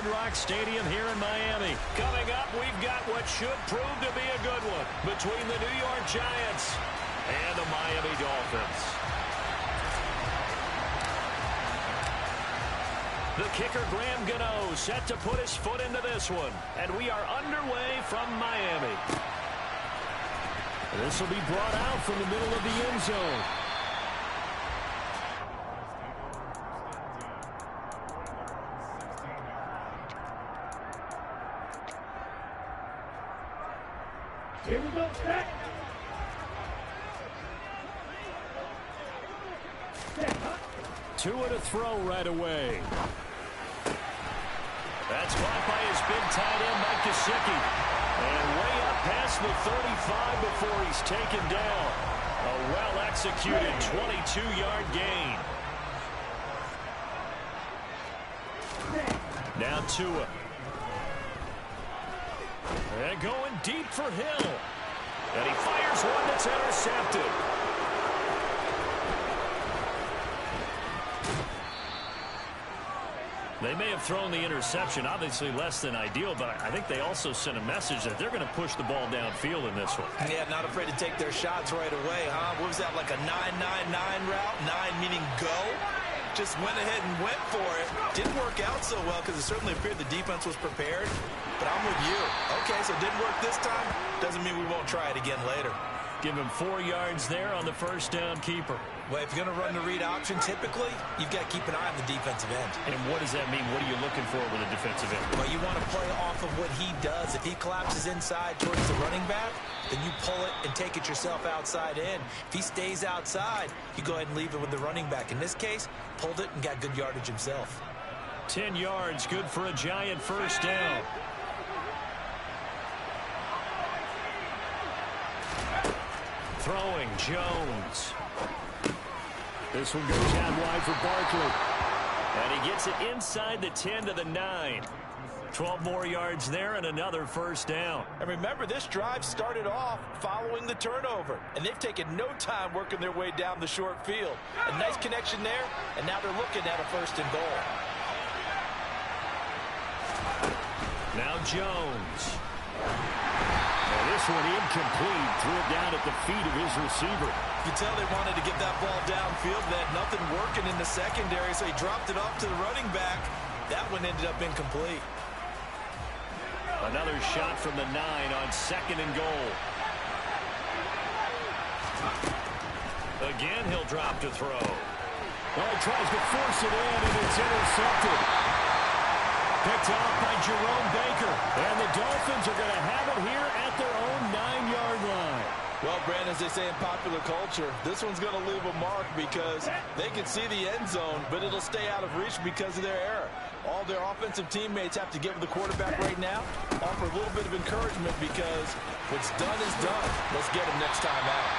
Hard Rock Stadium here in Miami. Coming up, we've got what should prove to be a good one between the New York Giants and the Miami Dolphins. The kicker, Graham Gano, set to put his foot into this one. And we are underway from Miami. This will be brought out from the middle of the end zone. Here we go, set. Tua to throw right away. That's caught by his big tight end, Mike Gesicki. And way up past the 35 before he's taken down. A well-executed 22-yard gain. Now Tua. And going deep for Hill. And he fires one that's intercepted. They may have thrown the interception, obviously less than ideal, but I think they also sent a message that they're going to push the ball downfield in this one. Yeah, not afraid to take their shots right away, huh? What was that, like a 9-9-9 route? 9 meaning go? Just went ahead and went for it. Didn't work out so well because it certainly appeared the defense was prepared. But I'm with you. Okay, so it didn't work this time. Doesn't mean we won't try it again later. Give him 4 yards there on the first down keeper. Well, if you're going to run the read option, typically, you've got to keep an eye on the defensive end. And what does that mean? What are you looking for with a defensive end? Well, you want to play off of what he does. If he collapses inside towards the running back, then you pull it and take it yourself outside in. If he stays outside, you go ahead and leave it with the running back. In this case, pulled it and got good yardage himself. 10 yards, good for a Giant first down. Throwing, Jones. This one goes out wide for Barkley. And he gets it inside the 10 to the 9. 12 more yards there and another first down. And remember, this drive started off following the turnover. And they've taken no time working their way down the short field. A nice connection there, and now they're looking at a first and goal. Now Jones. And this one incomplete. Threw it down at the feet of his receiver. You tell they wanted to get that ball downfield. They had nothing working in the secondary, so he dropped it off to the running back. That one ended up incomplete. Another shot from the 9 on second and goal. Again, he'll drop to throw. Well, he tries to force it in, and it's intercepted. Picked off by Jerome Baker. And the Dolphins are going to have it here at their own 9-yard line. Well, Brandon, as they say in popular culture, this one's going to leave a mark because they can see the end zone, but it'll stay out of reach because of their error. All their offensive teammates have to give the quarterback right now, offer a little bit of encouragement because what's done is done. Let's get him next time out.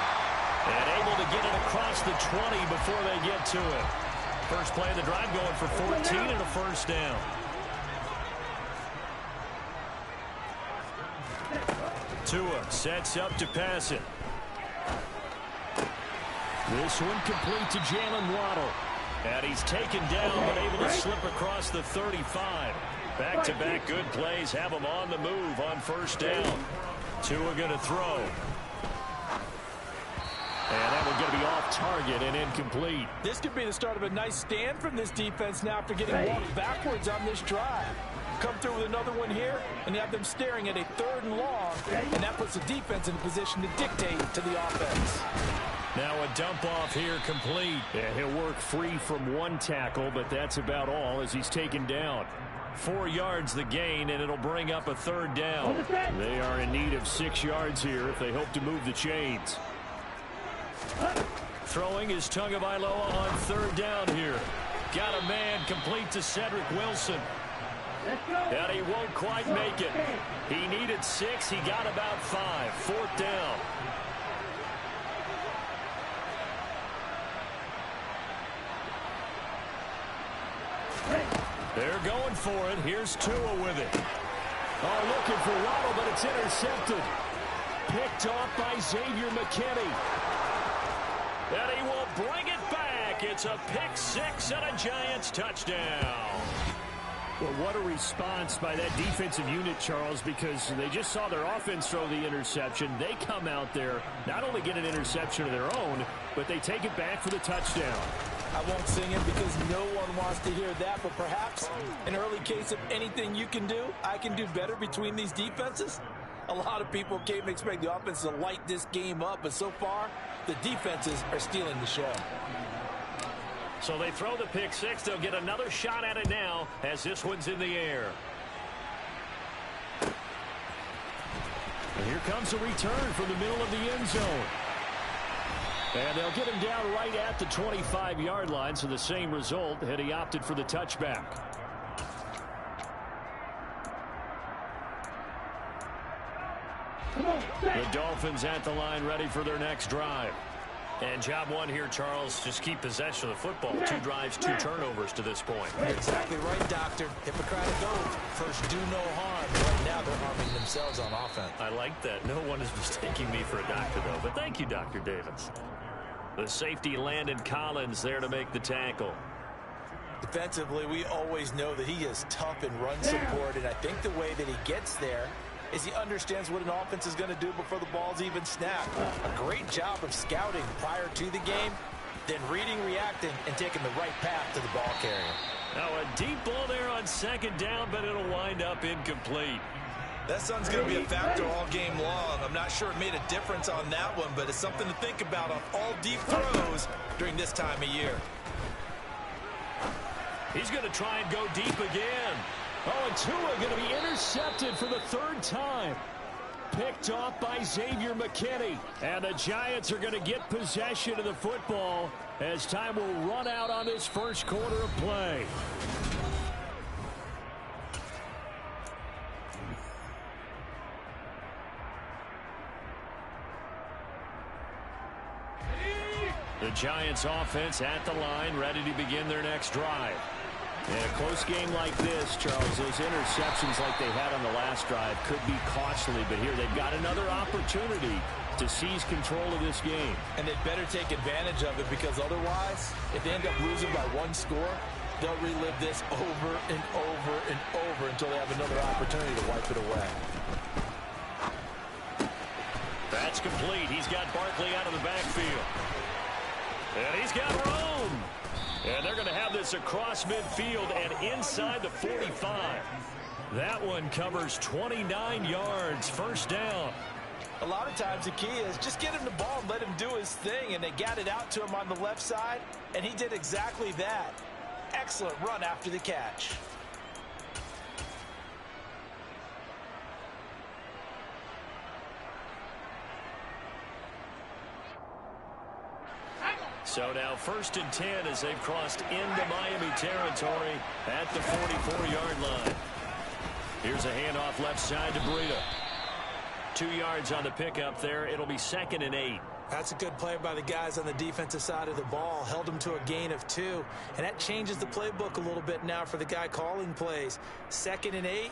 And able to get it across the 20 before they get to it. First play of the drive going for 14 and a first down. Tua sets up to pass it. This one complete to Jalen Waddle. And he's taken down, but able to slip across the 35. Back-to-back good plays have him on the move on first down. Tua going to throw. And that one's going to be off target and incomplete. This could be the start of a nice stand from this defense now after getting walked backwards on this drive. Come through with another one here, and you have them staring at a 3rd and long, and that puts the defense in a position to dictate to the offense. Now a dump off here complete. Yeah, he'll work free from one tackle, but that's about all as he's taken down. 4 yards the gain, and it'll bring up a 3rd down. They are in need of 6 yards here if they hope to move the chains. Throwing is Tagovailoa on 3rd down here. Got a man complete to Cedric Wilson. And he won't quite make it. He needed 6. He got about 5. 4th down. They're going for it. Here's Tua with it. Oh, looking for Waddle, but it's intercepted. Picked off by Xavier McKinney. And he will bring it back. It's a pick 6 and a Giants touchdown. Well, what a response by that defensive unit, Charles, because they just saw their offense throw the interception. They come out there, not only get an interception of their own, but they take it back for the touchdown. I won't sing it because no one wants to hear that, but perhaps an early case of anything you can do, I can do better between these defenses. A lot of people came expect the offense to light this game up, but so far, the defenses are stealing the show. So they throw the pick six. They'll get another shot at it now as this one's in the air. And here comes a return from the middle of the end zone. And they'll get him down right at the 25-yard line, so the same result had he opted for the touchback. The Dolphins at the line ready for their next drive. And job one here, Charles, just keep possession of the football. 2 drives, 2 turnovers to this point. Exactly right, Doctor. Hippocratic oath. First, do no harm. Right now, they're harming themselves on offense. I like that. No one is mistaking me for a doctor, though. But thank you, Dr. Davis. The safety, Landon Collins, there to make the tackle. Defensively, we always know that he is tough in run support, and I think the way that he gets there is he understands what an offense is going to do before the ball's even snapped. A great job of scouting prior to the game, then reading, reacting, and taking the right path to the ball carrier. Now a deep ball there on second down, but it'll wind up incomplete. That sun's going to be a factor all game long. I'm not sure it made a difference on that one, but it's something to think about on all deep throws during this time of year. He's going to try and go deep again. Oh, and Tua going to be intercepted for the 3rd time. Picked off by Xavier McKinney. And the Giants are going to get possession of the football as time will run out on this first quarter of play. The Giants offense at the line, ready to begin their next drive. In a close game like this, Charles, those interceptions like they had on the last drive could be costly, but here they've got another opportunity to seize control of this game. And they'd better take advantage of it, because otherwise, if they end up losing by 1 score, they'll relive this over and over and over until they have another opportunity to wipe it away. That's complete. He's got Barkley out of the backfield. And he's got Rome. And they're going to have this across midfield and inside the 45. That one covers 29 yards. First down. A lot of times the key is just get him the ball and let him do his thing. And they got it out to him on the left side. And he did exactly that. Excellent run after the catch. So now 1st and 10 as they've crossed into Miami territory at the 44-yard line. Here's a handoff left side to Breida. 2 yards on the pickup there. It'll be 2nd and 8. That's a good play by the guys on the defensive side of the ball. Held him to a gain of 2. And that changes the playbook a little bit now for the guy calling plays. 2nd and 8.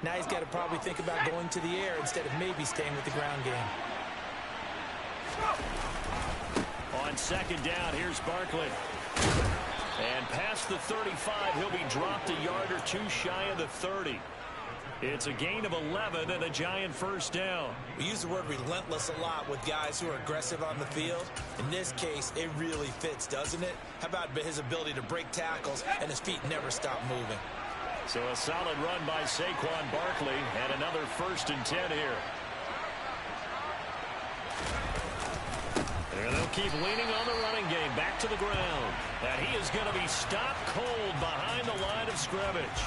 Now he's got to probably think about going to the air instead of maybe staying with the ground game. On 2nd down, here's Barkley. And past the 35, he'll be dropped a yard or 2 shy of the 30. It's a gain of 11 and a Giant first down. We use the word relentless a lot with guys who are aggressive on the field. In this case, it really fits, doesn't it? How about his ability to break tackles and his feet never stop moving? So a solid run by Saquon Barkley and another 1st and 10 here. And they'll keep leaning on the running game. Back to the ground. And he is going to be stopped cold behind the line of scrimmage.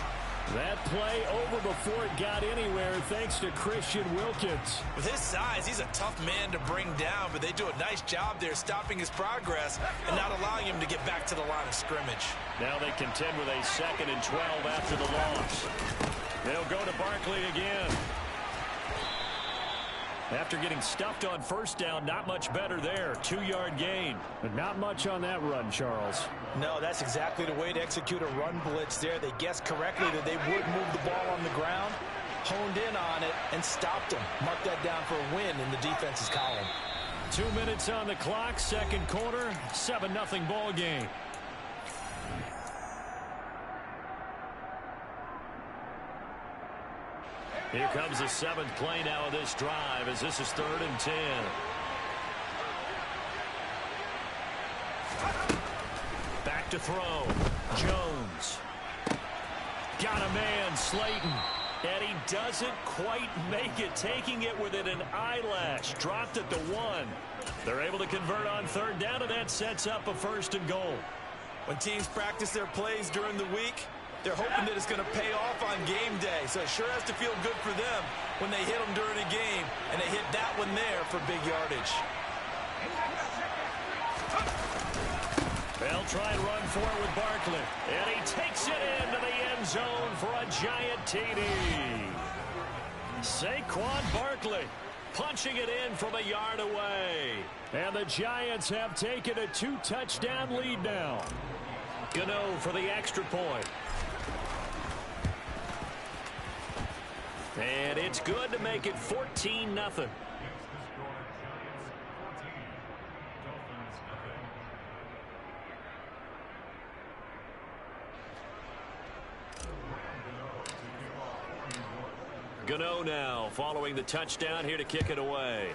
That play over before it got anywhere thanks to Christian Wilkins. With his size, he's a tough man to bring down, but they do a nice job there stopping his progress and not allowing him to get back to the line of scrimmage. Now they contend with a 2nd and 12 after the loss. They'll go to Barkley again. After getting stuffed on 1st down, not much better there. 2-yard gain. But not much on that run, Charles. No, that's exactly the way to execute a run blitz there. They guessed correctly that they would move the ball on the ground, honed in on it, and stopped them. Mark that down for a win in the defense's column. 2 minutes on the clock, 2nd quarter, 7-0 ball game. Here comes the 7th play now of this drive as this is 3rd and 10. Back to throw. Jones. Got a man, Slayton. And he doesn't quite make it, taking it within an eyelash. Dropped at the 1. They're able to convert on 3rd down, and that sets up a 1st and goal. When teams practice their plays during the week, they're hoping that it's going to pay off on game day. So it sure has to feel good for them when they hit them during a game, and they hit that one there for big yardage. They'll try and run for it with Barkley. And he takes it into the end zone for a giant TD. Saquon Barkley punching it in from a yard away. And the Giants have taken a 2-touchdown lead now. Gano for the extra point. And it's good to make it 14-0. Gano now following the touchdown here to kick it away.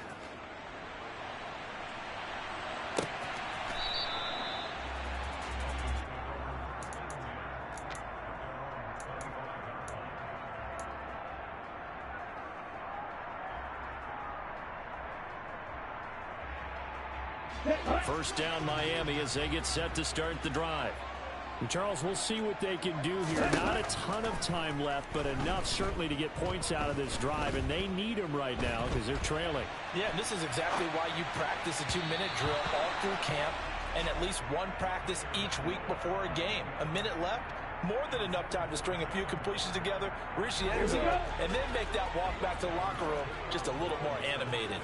First down Miami as they get set to start the drive. And Charles, we'll see what they can do here. Not a ton of time left, but enough certainly to get points out of this drive, and they need them right now because they're trailing. Yeah, this is exactly why you practice a 2-minute drill all through camp and at least one practice each week before a game. A minute left, more than enough time to string a few completions together, reach the end zone, and then make that walk back to the locker room just a little more animated.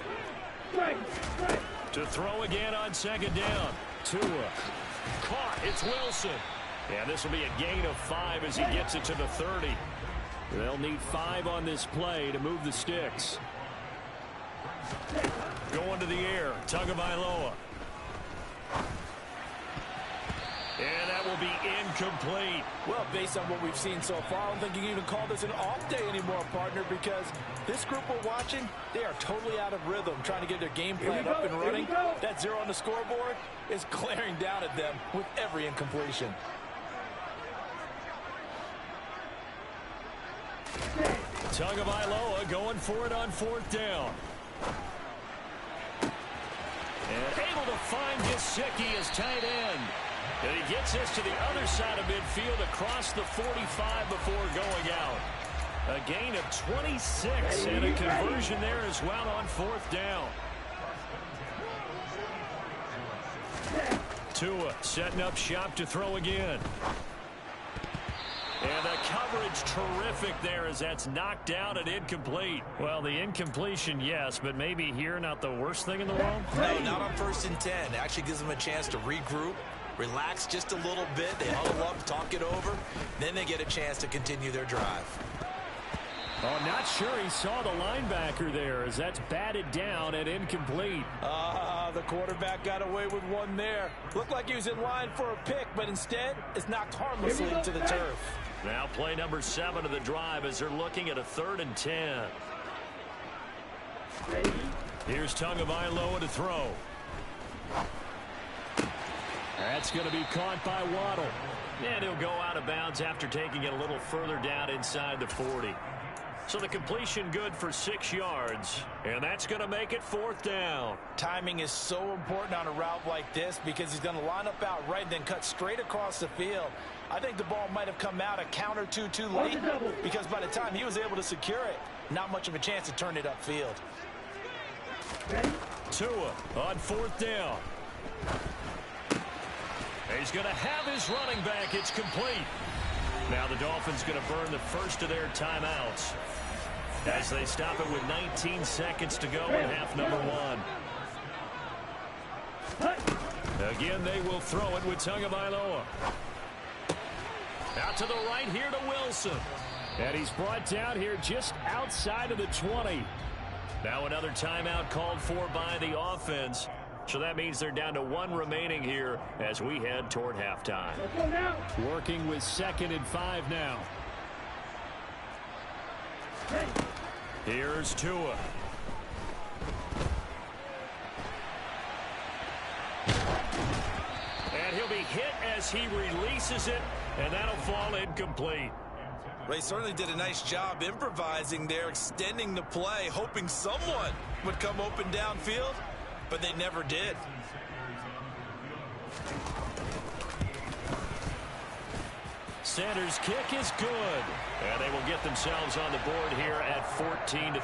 To throw again on 2nd down. Tua. Caught. It's Wilson. And this will be a gain of 5 as he gets it to the 30. They'll need 5 on this play to move the sticks. Going to the air. Tagovailoa. And that will be incomplete. Well, based on what we've seen so far, I don't think you can even call this an off day anymore, partner, because this group we're watching, they are totally out of rhythm, trying to get their game plan up and running. That 0 on the scoreboard is glaring down at them with every incompletion. Tagovailoa going for it on 4th down. And able to find Gesicki as tight end. And he gets this to the other side of midfield across the 45 before going out. A gain of 26 and a conversion there as well on 4th down. Tua setting up shop to throw again. And the coverage terrific there as that's knocked down and incomplete. Well, the incompletion, yes, but maybe here not the worst thing in the world? No, not on 1st and 10. It actually gives them a chance to regroup, relax just a little bit. They huddle up, talk it over. Then they get a chance to continue their drive. Oh, not sure he saw the linebacker there as that's batted down and incomplete. The quarterback got away with one there. Looked like he was in line for a pick, but instead it's knocked harmlessly to the turf. Now play number 7 of the drive as they're looking at a 3rd and 10. Here's Tagovailoa to throw. That's going to be caught by Waddle. And he'll go out of bounds after taking it a little further down inside the 40. So the completion good for 6 yards, and that's going to make it 4th down. Timing is so important on a route like this because he's going to line up out right and then cut straight across the field. I think the ball might have come out a count or two too late because by the time he was able to secure it, not much of a chance to turn it upfield. Tua on 4th down. He's going to have his running back. It's complete. Now the Dolphins going to burn the first of their timeouts as they stop it with 19 seconds to go in half number 1. Again, they will throw it with Tagovailoa. Out to the right here to Wilson. And he's brought down here just outside of the 20. Now another timeout called for by the offense. So that means they're down to 1 remaining here as we head toward halftime. Working with 2nd and 5 now. Here's Tua. And he'll be hit as he releases it, and that'll fall incomplete. They certainly did a nice job improvising there, extending the play, hoping someone would come open downfield, but they never did. Sanders' kick is good, and they will get themselves on the board here at 14-3.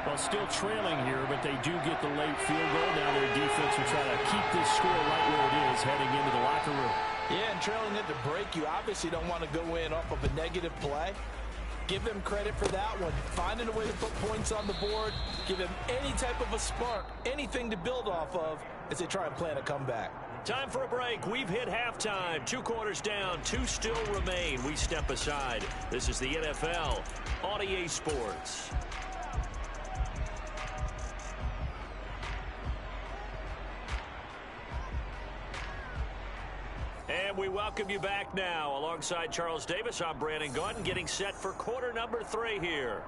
Well, still trailing here, but they do get the late field goal. Now their defense will try to keep this score right where it is heading into the locker room. Yeah, and trailing at the break, you obviously don't want to go in off of a negative play. Give them credit for that one. Finding a way to put points on the board, give them any type of a spark, anything to build off of as they try and plan a comeback. Time for a break. We've hit halftime. 2 quarters down. 2 still remain. We step aside. This is the NFL on EA Sports. And we welcome you back now. Alongside Charles Davis, I'm Brandon Gaudin, getting set for quarter number 3 here.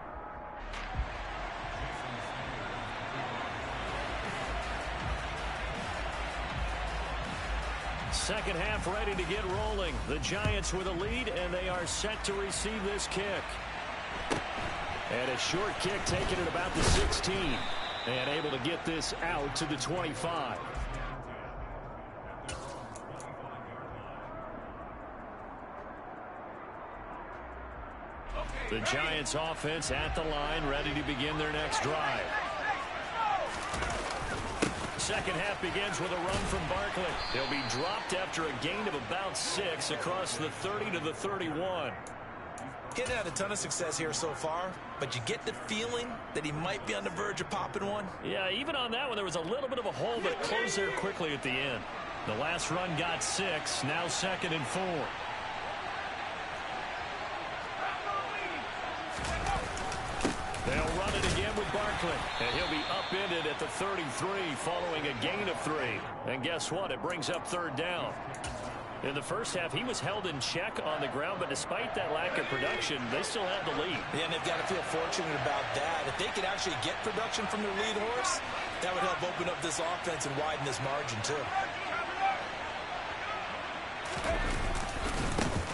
Second half ready to get rolling. The Giants with a lead, and they are set to receive this kick. And a short kick taken at about the 16. And able to get this out to the 25. The Giants offense at the line, ready to begin their next drive. Second half begins with a run from Barkley. He'll be dropped after a gain of about 6 across the 30 to the 31. Getting had a ton of success here so far, but you get the feeling that he might be on the verge of popping one. Yeah, even on that one, there was a little bit of a hole, but it closed there quickly at the end. The last run got 6, now 2nd and 4. They'll run it again with Barkley, and he'll be upended at the 33 following a gain of 3. And guess what? It brings up 3rd down. In the first half, he was held in check on the ground, but despite that lack of production, they still have the lead. Yeah, and they've got to feel fortunate about that. If they could actually get production from their lead horse, that would help open up this offense and widen this margin, too.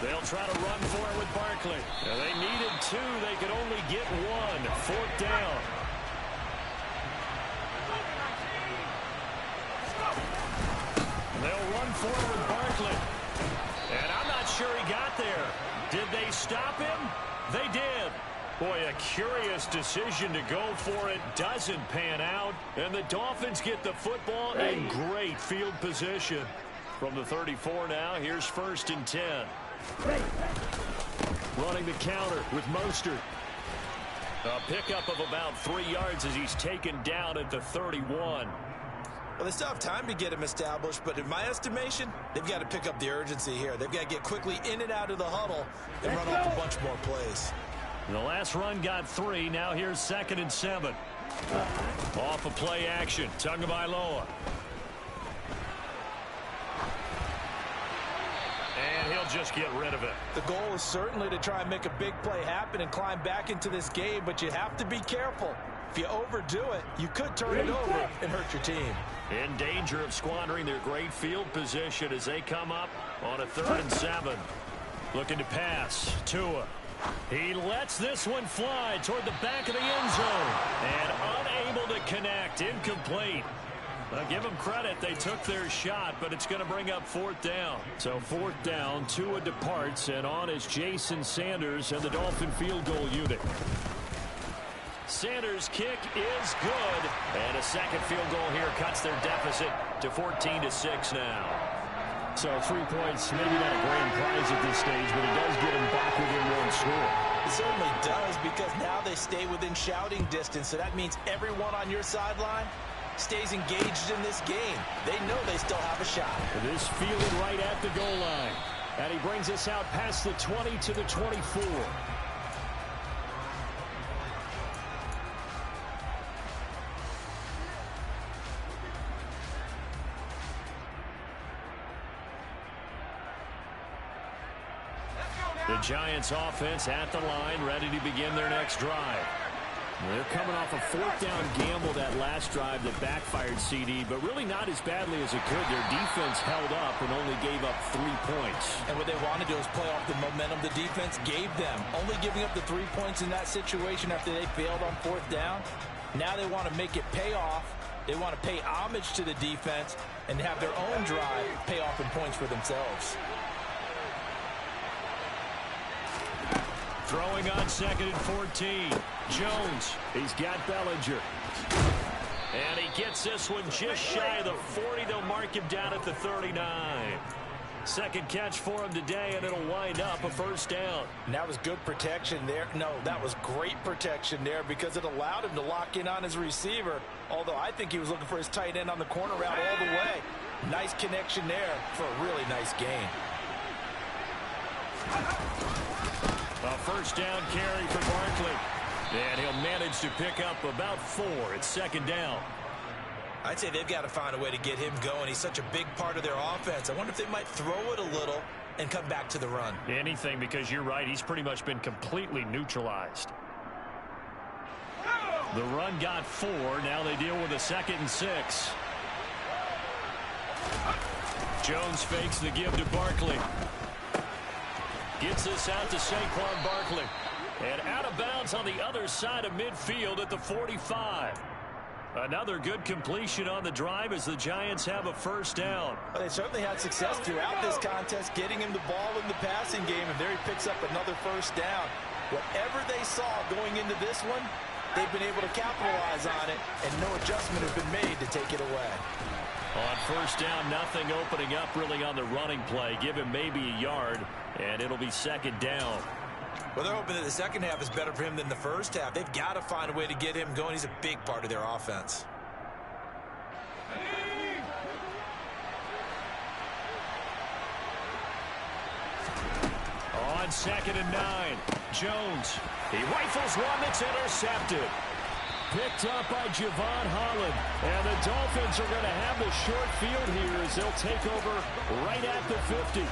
They'll try to run for it with Barkley. Now, they needed 2. They could only get 1. 4th down. They'll run for it with Barkley. And I'm not sure he got there. Did they stop him? They did. Boy, a curious decision to go for it. Doesn't pan out. And the Dolphins get the football in great field position. From the 34 now, here's 1st and 10. Running the counter with Mostert. A pickup of about 3 yards as he's taken down at the 31. Well, they still have time to get him established, but in my estimation, they've got to pick up the urgency here. They've got to get quickly in and out of the huddle and run off a bunch more plays. The last run got 3. Now here's 2nd and 7. Off of play action. Tagovailoa. And he'll just get rid of it. The goal is certainly to try and make a big play happen and climb back into this game, but you have to be careful. If you overdo it, you could turn it over and hurt your team. In danger of squandering their great field position as they come up on a 3rd and 7. Looking to pass. Tua. He lets this one fly toward the back of the end zone. And unable to connect. Incomplete. Well, give them credit. They took their shot, but it's going to bring up 4th down. So 4th down, Tua departs, and on is Jason Sanders and the Dolphin field goal unit. Sanders' kick is good, and a second field goal here cuts their deficit to 14-6 now. So 3 points, maybe not a grand prize at this stage, but it does get them back within 1 score. It certainly does, because now they stay within shouting distance, so that means everyone on your sideline stays engaged in this game. They know they still have a shot. This fielded right at the goal line, and he brings us out past the 20 to the 24. The Giants offense at the line, ready to begin their next drive. They're coming off a fourth down gamble that last drive that backfired, CD, but really not as badly as it could. Their defense held up and only gave up 3 points. And what they want to do is play off the momentum the defense gave them. Only giving up the 3 points in that situation after they failed on fourth down. Now they want to make it pay off. They want to pay homage to the defense and have their own drive pay off in points for themselves. Throwing on 2nd and 14. Jones. He's got Bellinger. And he gets this one just shy of the 40. They'll mark him down at the 39. Second catch for him today, and it'll wind up a first down. And that was good protection there. No, that was great protection there because it allowed him to lock in on his receiver. Although I think he was looking for his tight end on the corner route all the way. Nice connection there for a really nice gain. A first down carry for Barkley. And he'll manage to pick up about 4 at second down. I'd say they've got to find a way to get him going. He's such a big part of their offense. I wonder if they might throw it a little and come back to the run. Anything, because you're right. He's pretty much been completely neutralized. The run got 4. Now they deal with a 2nd and 6. Jones fakes the give to Barkley. Gets this out to Saquon Barkley. And out of bounds on the other side of midfield at the 45. Another good completion on the drive as the Giants have a first down. Well, they certainly had success throughout this contest getting him the ball in the passing game, and there he picks up another first down. Whatever they saw going into this one, they've been able to capitalize on it, and no adjustment has been made to take it away. On first down, nothing opening up really on the running play. Give him maybe a yard, and it'll be second down. Well, they're hoping that the second half is better for him than the first half. They've got to find a way to get him going. He's a big part of their offense. On 2nd and 9, Jones. He rifles one that's intercepted. Picked up by Javon Holland. And the Dolphins are going to have the short field here as they'll take over right at the 50.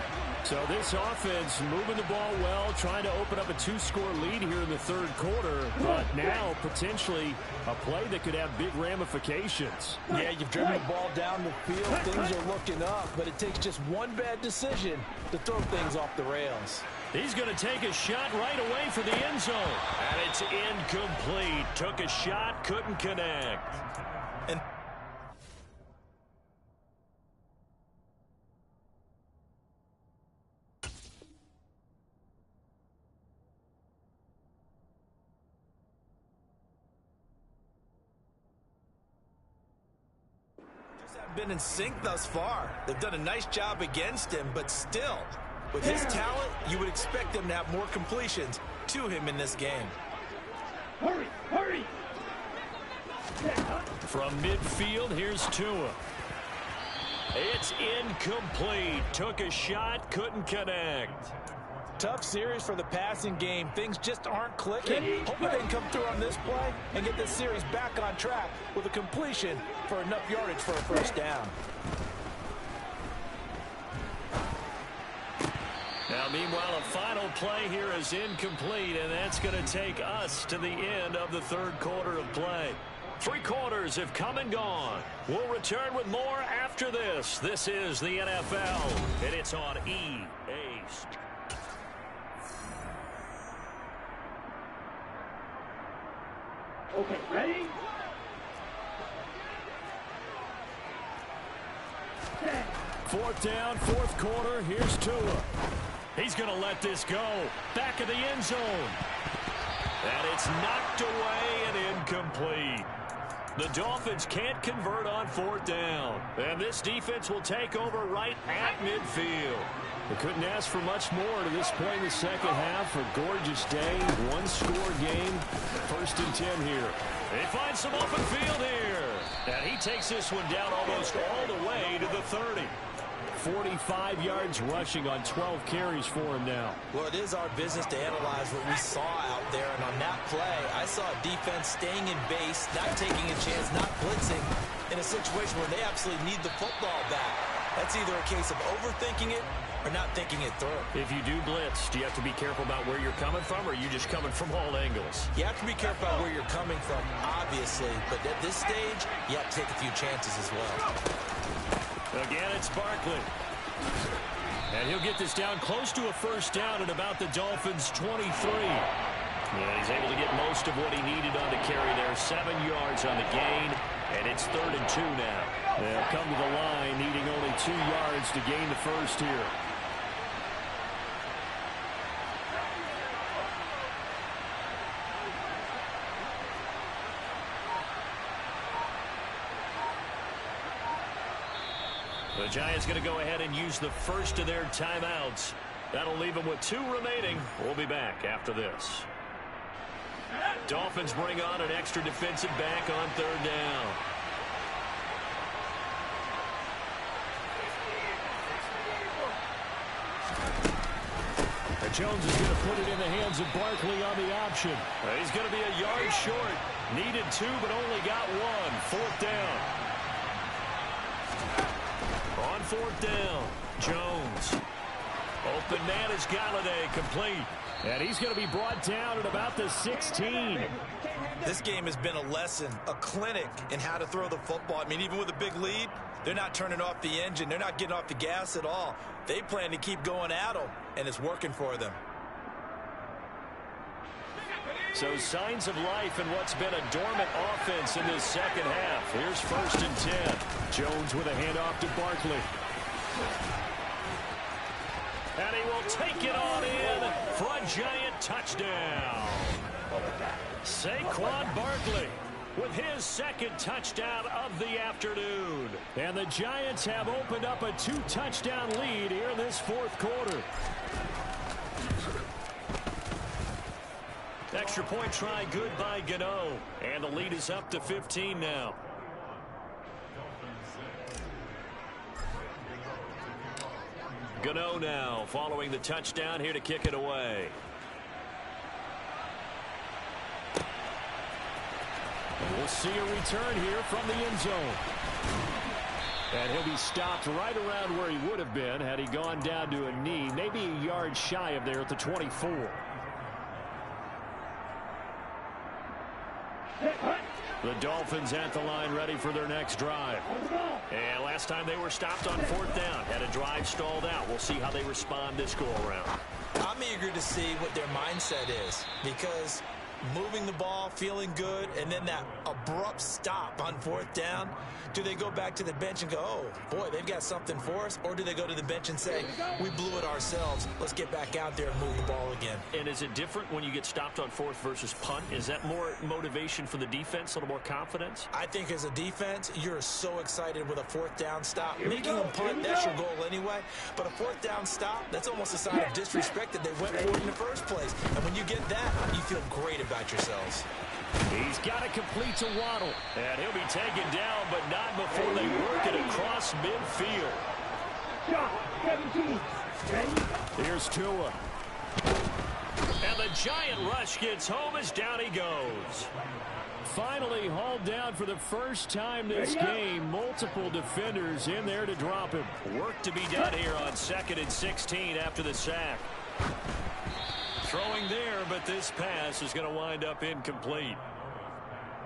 So this offense moving the ball well, trying to open up a 2-score lead here in the third quarter. But now potentially a play that could have big ramifications. Yeah, you've driven the ball down the field. Things are looking up, but it takes just one bad decision to throw things off the rails. He's going to take a shot right away for the end zone. And it's incomplete. Took a shot, couldn't connect. And been in sync thus far. They've done a nice job against him, but still, with his talent, you would expect them to have more completions to him in this game. Hurry, hurry! From midfield, here's Tua. It's incomplete. Took a shot, couldn't connect. Tough series for the passing game. Things just aren't clicking. Hoping they can come through on this play and get this series back on track with a completion for enough yardage for a first down. Now, meanwhile, a final play here is incomplete, and that's going to take us to the end of the third quarter of play. 3 quarters have come and gone. We'll return with more after this. This is the NFL, and it's on EA Sports. Okay, ready? Fourth down, fourth quarter. Here's Tua. He's going to let this go. Back of the end zone. And it's knocked away and incomplete. The Dolphins can't convert on fourth down. And this defense will take over right at midfield. They couldn't ask for much more to this point in the second half. A gorgeous day, 1-score game. 1st and 10 here. They find some open field here. And he takes this one down almost all the way to the 30. 45 yards rushing on 12 carries for him now. Well, it is our business to analyze what we saw out there. And on that play, I saw a defense staying in base, not taking a chance, not blitzing in a situation where they absolutely need the football back. That's either a case of overthinking it or not thinking it through. If you do blitz, do you have to be careful about where you're coming from, or are you just coming from all angles? You have to be careful about where you're coming from, obviously, but at this stage, you have to take a few chances as well. Again, it's Barkley. And he'll get this down close to a first down at about the Dolphins' 23. Yeah, he's able to get most of what he needed on the carry there. 7 yards on the gain, and it's 3rd and 2 now. They'll come to the line, needing only 2 yards to gain the first here. The Giants going to go ahead and use the first of their timeouts. That'll leave them with 2 remaining. We'll be back after this. Dolphins bring on an extra defensive back on 3rd down. And Jones is going to put it in the hands of Barkley on the option. He's going to be a yard short. Needed 2, but only got 1. 4th down. On 4th down, Jones. Open man is Galladay, complete. And he's going to be brought down at about the 16. This game has been a lesson, a clinic in how to throw the football. I mean, even with a big lead, they're not turning off the engine. They're not getting off the gas at all. They plan to keep going at them, and it's working for them. So signs of life in what's been a dormant offense in this second half. Here's 1st and 10. Jones with a handoff to Barkley. And he will take it on in for a Giant touchdown. Saquon Barkley with his 2nd touchdown of the afternoon. And the Giants have opened up a 2-touchdown lead here in this 4th quarter. Extra point try good by Gano. And the lead is up to 15 now. Gano now following the touchdown here to kick it away. And we'll see a return here from the end zone. And he'll be stopped right around where he would have been had he gone down to a knee, maybe a yard shy of there at the 24. The Dolphins at the line ready for their next drive. And last time they were stopped on 4th down, had a drive stalled out. We'll see how they respond this go-around. I'm eager to see what their mindset is, because moving the ball, feeling good, and then that abrupt stop on 4th down, do they go back to the bench and go, oh, boy, they've got something for us? Or do they go to the bench and say, we blew it ourselves, let's get back out there and move the ball again? And is it different when you get stopped on 4th versus punt? Is that more motivation for the defense, a little more confidence? I think as a defense, you're so excited with a 4th down stop. Making a punt, that's your goal anyway. But a 4th down stop, that's almost a sign of disrespect that they went for it in the first place. And when you get that, you feel great about yourselves. He's got it complete to Waddle. And he'll be taken down, but not before they work it across midfield. Here's Tua. And the Giant rush gets home as down he goes. Finally hauled down for the first time this game. Multiple defenders in there to drop him. Work to be done here on 2nd and 16 after the sack. Throwing there, but this pass is going to wind up incomplete.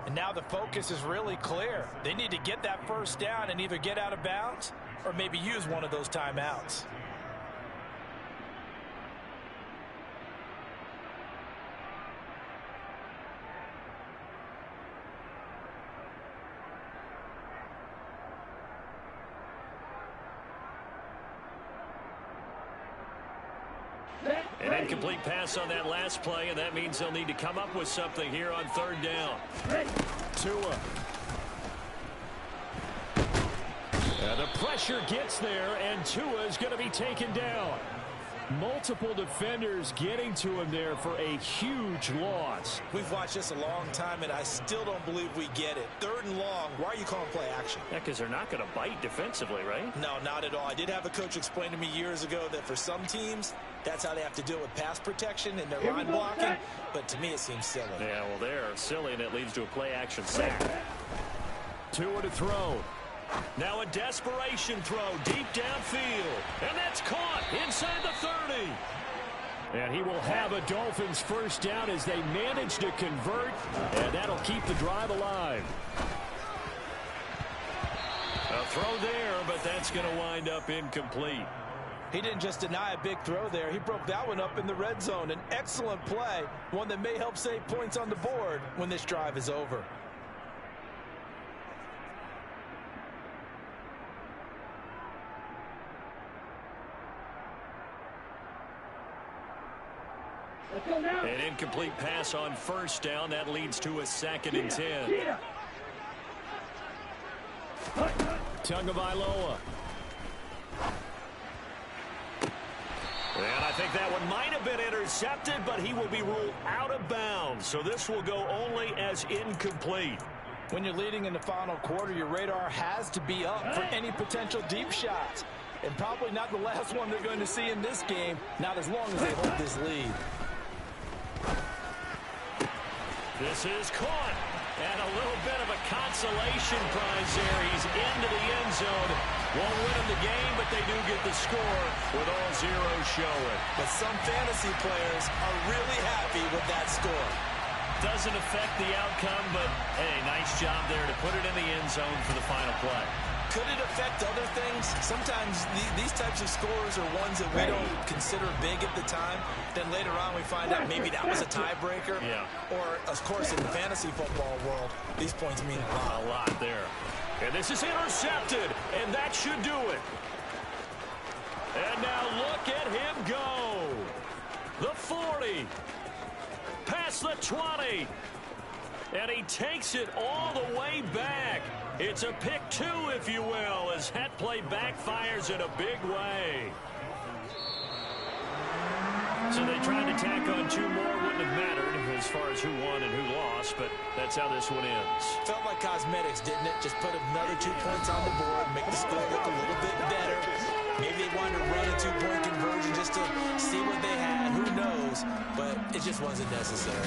And now the focus is really clear. They need to get that first down and either get out of bounds or maybe use one of those timeouts. An incomplete pass on that last play, and that means they'll need to come up with something here on 3rd down. Tua. And the pressure gets there, and Tua is going to be taken down. Multiple defenders getting to him there for a huge loss. We've watched this a long time, and I still don't believe we get it. 3rd and long, why are you calling play action? Yeah, because they're not going to bite defensively, right? No, not at all. I did have a coach explain to me years ago that for some teams, that's how they have to deal with pass protection and their line blocking, but to me it seems silly. Yeah, well, they're silly, and it leads to a play-action sack. Tua to throw. Now a desperation throw deep downfield. And that's caught inside the 30. And he will have a Dolphins first down as they manage to convert. And that'll keep the drive alive. A throw there, but that's going to wind up incomplete. He didn't just deny a big throw there. He broke that one up in the red zone. An excellent play, one that may help save points on the board when this drive is over. An incomplete pass on first down. That leads to a 2nd and 10. Tagovailoa. And I think that one might have been intercepted, but he will be ruled out of bounds. So this will go only as incomplete. When you're leading in the final quarter, your radar has to be up for any potential deep shots. And probably not the last one they're going to see in this game, not as long as they hold this lead. This is caught. And a little bit of a consolation prize there. He's into the end zone. Won't win him the game, but they do get the score with all zeros showing. But some fantasy players are really happy with that score. Doesn't affect the outcome, but, hey, nice job there to put it in the end zone for the final play. Could it affect other things? Sometimes these types of scores are ones that we don't consider big at the time. Then later on we find out maybe that was a tiebreaker. Yeah. Or, of course, in the fantasy football world, these points mean a lot. A lot there. And this is intercepted, and that should do it. And now look at him go. The 40. Past the 20. And he takes it all the way back. It's a pick 2, if you will, as that play backfires in a big way. So they tried to tack on 2 more. Wouldn't have mattered as far as who won and who lost, but that's how this one ends. Felt like cosmetics, didn't it? Just put another 2 points on the board, make the score look a little bit better. Maybe they wanted to run a 2-point conversion just to see what they had. Who knows? But it just wasn't necessary.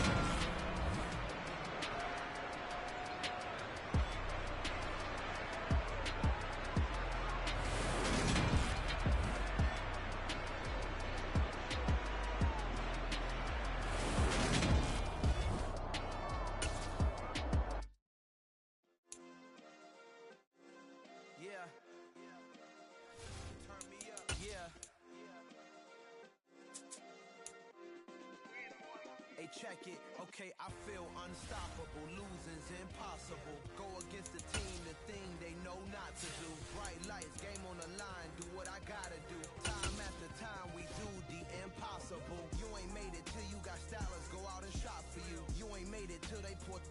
Check it, okay, I feel unstoppable, losing's impossible, go against the team, the thing they know not to do, bright lights, game on the line, do what I gotta do, time after time we do the impossible, you ain't made it till you got stylists, go out and shop for you, you ain't made it till they put